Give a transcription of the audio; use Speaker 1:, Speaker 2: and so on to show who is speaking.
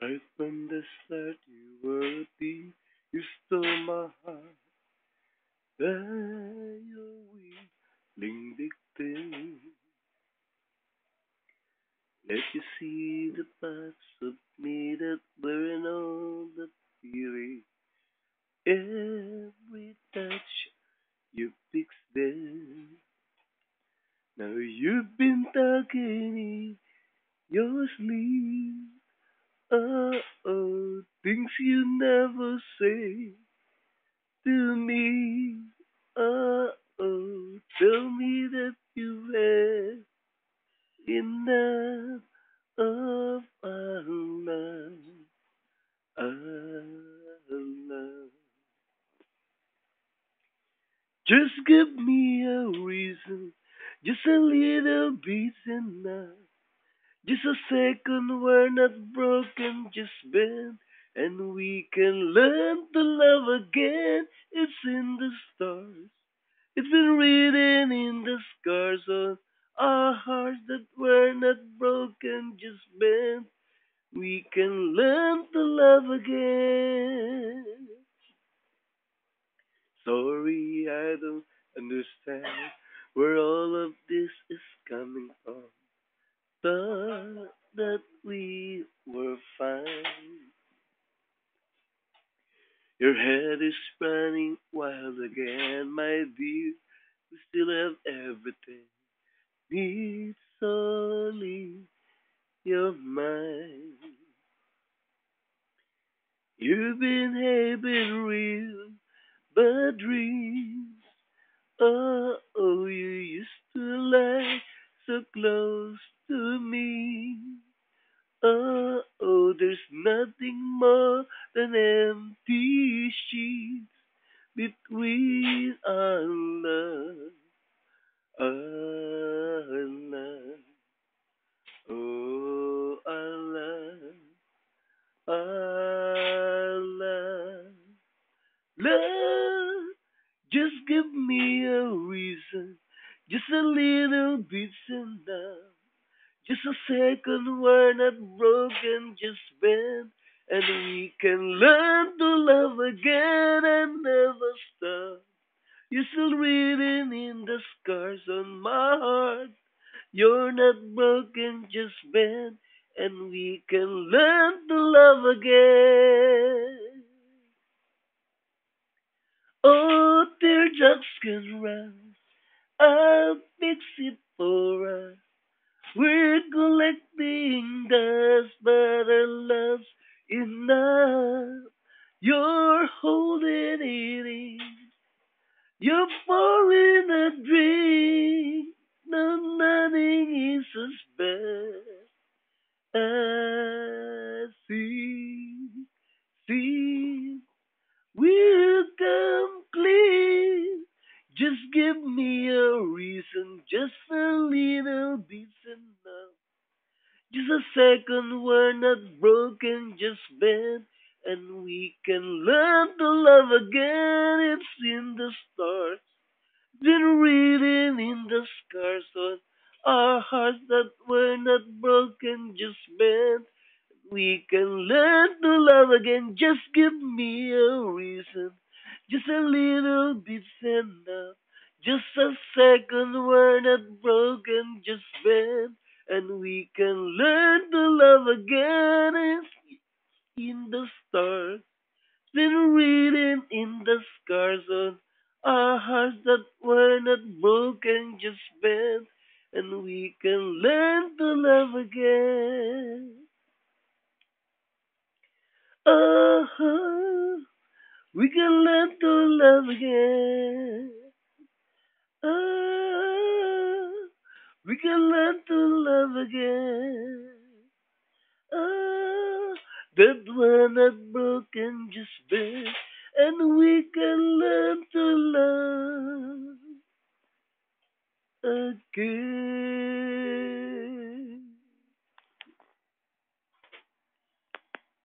Speaker 1: Right from the start, you were a thief. You stole my heart. You're willing victim. Let you see the parts of me that weren't all the theory. Every touch you fix them. Now you've been talking in your sleep. Oh, things you never say to me. Oh, tell me that you had enough of our love. Our love. Just give me a reason, just a little bit enough. Just a second, we're not broken, just bend, and we can learn to love again. It's in the stars. It's been written in the scars on our hearts that we're not broken, just bent. We can learn to love again. Sorry, I don't understand where all of this is coming from. Thought that we were fine. Your head is running wild again, my dear. We still have everything. It's only your mind. You've been having real bad dreams. Oh, you used to lie so close to me. Oh, there's nothing more than empty sheets between our love, our love. Oh, our love, our love. Love, just give me a reason, just a little bit's enough. Just a second, we're not broken, just bend, and we can learn to love again and never stop. You're still reading in the scars on my heart. You're not broken, just bend, and we can learn to love again. Oh, teardrops can run. I'll fix it for us. We're collecting dust, but our love's enough. You're holding it in. You're pouring a drink. No, nothing is as bad as see. We'll come clean. Just give me a reason, just a little bit's enough. Just a second, we're not broken, just bent, and we can learn to love again. It's in the stars, been written in the scars on our hearts that we're not broken, just bent. We can learn to love again. Just give me a reason, just a little bit's enough. Just a second, we're not broken, just bend, and we can learn to love again. It's in the stars, been written in the scars on our hearts that were not broken, just bent, and we can learn to love again. Oh, we can learn to love again. Oh, we can learn to love again. Oh, that we're not